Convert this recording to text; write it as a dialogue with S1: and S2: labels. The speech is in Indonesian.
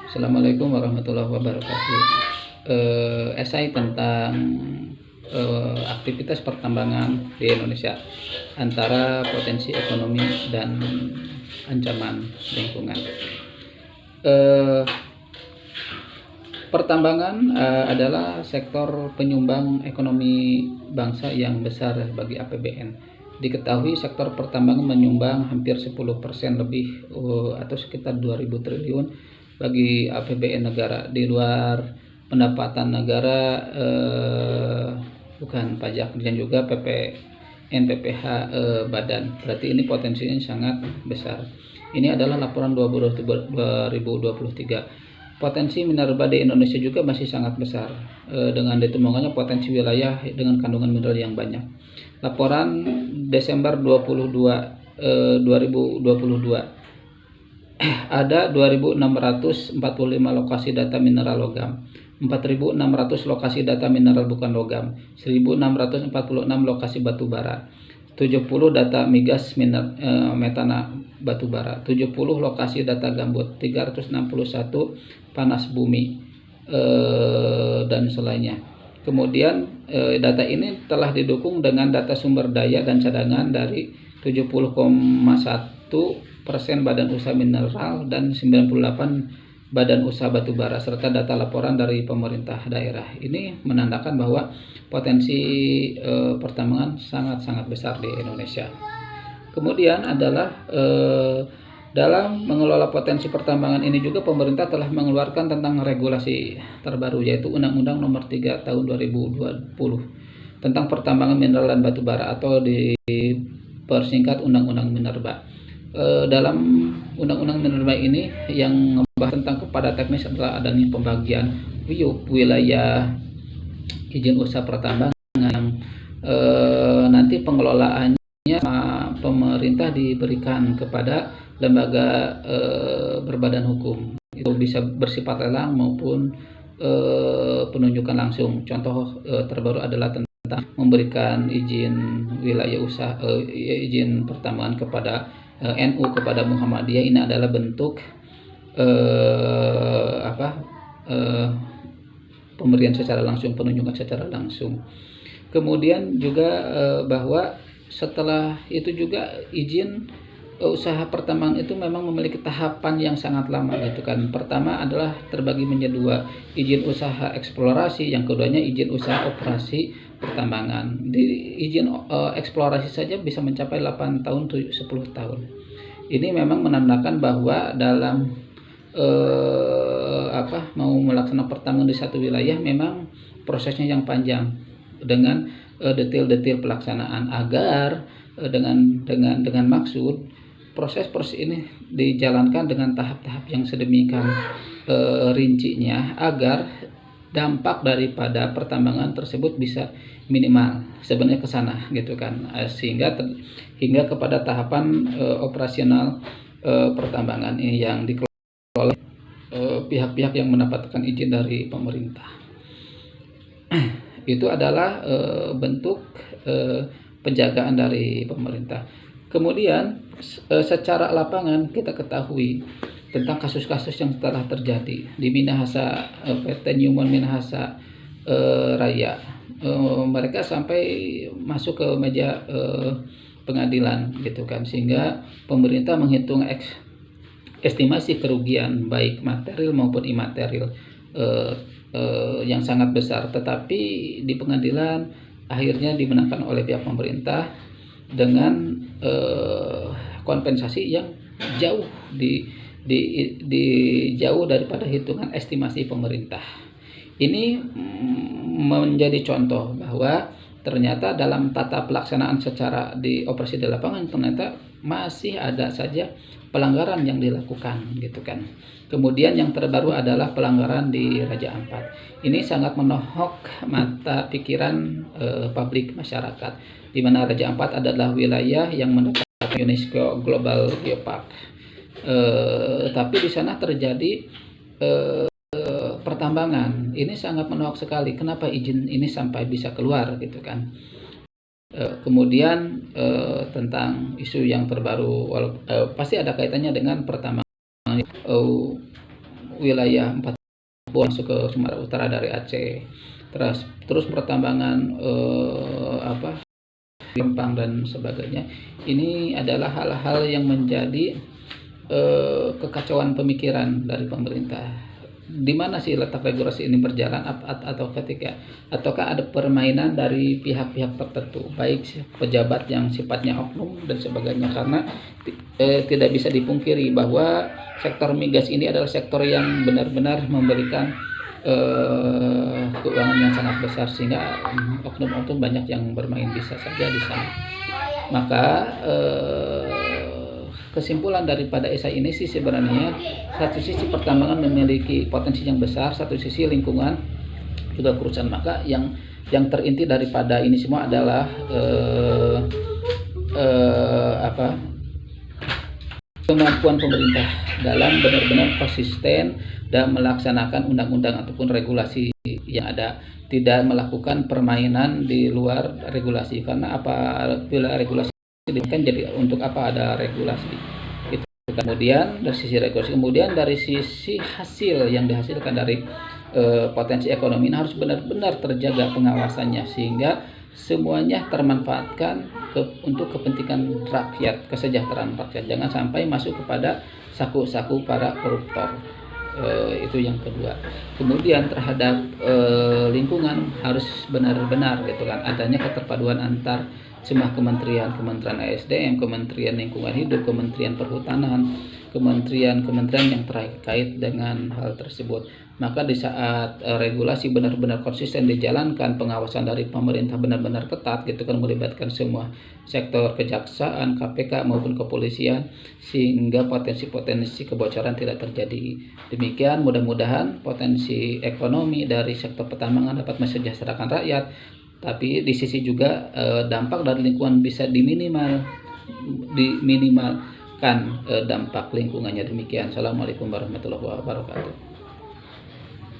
S1: Assalamualaikum warahmatullahi wabarakatuh. Esai tentang aktivitas pertambangan di Indonesia antara potensi ekonomi dan ancaman lingkungan. Eh, Pertambangan adalah sektor penyumbang ekonomi bangsa yang besar bagi APBN. Diketahui sektor pertambangan menyumbang hampir 10% lebih atau sekitar 2.000 triliun bagi APBN negara. Di luar pendapatan negara, bukan pajak dan juga PPN, PPH badan. Berarti ini potensinya sangat besar. Ini adalah laporan 2023. Potensi mineral di Indonesia juga masih sangat besar, dengan ditemukannya potensi wilayah dengan kandungan mineral yang banyak. Laporan Desember 2022 ada 2.645 lokasi data mineral logam, 4.600 lokasi data mineral bukan logam, 1.646 lokasi batu bara, 70 data migas metana batubara, 70 lokasi data gambut, 361 panas bumi, dan selainnya. Kemudian data ini telah didukung dengan data sumber daya dan cadangan dari 70,1% badan usaha mineral dan 98 badan usaha batubara serta data laporan dari pemerintah daerah. Ini menandakan bahwa potensi pertambangan sangat-sangat besar di Indonesia. Kemudian adalah dalam mengelola potensi pertambangan ini juga pemerintah telah mengeluarkan tentang regulasi terbaru, yaitu Undang-Undang Nomor 3 Tahun 2020 tentang pertambangan mineral dan batubara atau dipersingkat Undang-Undang Minerba. Dalam Undang-Undang Minerba ini yang membahas tentang kepada teknis adalah adanya pembagian wilayah izin usaha pertambangan yang nanti pengelolaannya pemerintah diberikan kepada lembaga berbadan hukum. Itu bisa bersifat lelang maupun penunjukan langsung. Contoh terbaru adalah tentang memberikan izin wilayah usaha, izin pertambangan kepada NU, kepada Muhammadiyah. Ini adalah bentuk pemberian secara langsung, penunjukan secara langsung. Kemudian juga bahwa setelah itu juga izin usaha pertambangan itu memang memiliki tahapan yang sangat lama gitu kan. Pertama adalah terbagi menjadi dua, izin usaha eksplorasi, yang keduanya izin usaha operasi pertambangan. Di izin eksplorasi saja bisa mencapai 8 tahun 10 tahun. Ini memang menandakan bahwa dalam mau melaksanakan pertambangan di satu wilayah memang prosesnya yang panjang dengan detail-detail pelaksanaan agar dengan maksud proses ini dijalankan dengan tahap-tahap yang sedemikian rincinya agar dampak daripada pertambangan tersebut bisa minimal sebenarnya ke sana gitu kan, sehingga hingga kepada tahapan operasional pertambangan ini yang dikelola oleh pihak-pihak yang mendapatkan izin dari pemerintah. Itu adalah bentuk penjagaan dari pemerintah. Kemudian secara lapangan kita ketahui tentang kasus-kasus yang telah terjadi di Minahasa, PT Newmont Minahasa Raya. Mereka sampai masuk ke meja pengadilan gitu kan, sehingga pemerintah menghitung estimasi kerugian baik material maupun imaterial yang sangat besar, tetapi di pengadilan akhirnya dimenangkan oleh pihak pemerintah dengan kompensasi yang jauh jauh daripada hitungan estimasi pemerintah. Ini menjadi contoh bahwa ternyata dalam tata pelaksanaan secara di operasi di lapangan ternyata masih ada saja pelanggaran yang dilakukan gitu kan. Kemudian yang terbaru adalah pelanggaran di Raja Ampat. Ini sangat menohok mata pikiran publik masyarakat, di mana Raja Ampat adalah wilayah yang mendapatkan UNESCO Global Geopark. Tapi di sana terjadi pertambangan. Ini sangat menohok sekali. Kenapa izin ini sampai bisa keluar gitu kan? Kemudian tentang isu yang terbaru, pasti ada kaitannya dengan pertambangan. wilayah 4 masuk ke Sumatera Utara dari Aceh. Terus pertambangan Limpang dan sebagainya. Ini adalah hal-hal yang menjadi kekacauan pemikiran dari pemerintah. Di mana sih letak regulasi ini berjalan, ataukah ada permainan dari pihak-pihak tertentu, baik pejabat yang sifatnya oknum dan sebagainya, karena tidak bisa dipungkiri bahwa sektor migas ini adalah sektor yang benar-benar memberikan keuangan yang sangat besar, sehingga oknum-oknum banyak yang bermain bisa saja di sana. Maka kesimpulan daripada esai ini sih sebenarnya, satu sisi pertambangan memiliki potensi yang besar, satu sisi lingkungan juga kerusakan. Maka yang terinti daripada ini semua adalah kemampuan pemerintah dalam benar-benar konsisten dan melaksanakan undang-undang ataupun regulasi yang ada, tidak melakukan permainan di luar regulasi. Karena apabila regulasi kan jadi untuk apa ada regulasi itu. Kemudian dari sisi regulasi, kemudian dari sisi hasil yang dihasilkan dari potensi ekonomi ini harus benar-benar terjaga pengawasannya, sehingga semuanya termanfaatkan untuk kepentingan rakyat, kesejahteraan rakyat. Jangan sampai masuk kepada saku-saku para koruptor. Itu yang kedua. Kemudian terhadap lingkungan harus benar-benar gitu kan, adanya keterpaduan antar semua kementerian ASDM, Kementerian Lingkungan Hidup, Kementerian Perhutanan, kementerian yang terkait dengan hal tersebut. Maka di saat regulasi benar-benar konsisten dijalankan, pengawasan dari pemerintah benar-benar ketat gitu kan, melibatkan semua sektor, kejaksaan, KPK maupun kepolisian, sehingga potensi-potensi kebocoran tidak terjadi. Demikian, mudah-mudahan potensi ekonomi dari sektor pertambangan dapat mensejahterakan rakyat, tapi di sisi juga dampak dari lingkungan bisa diminimalkan dampak lingkungannya. Demikian. Assalamualaikum warahmatullahi wabarakatuh.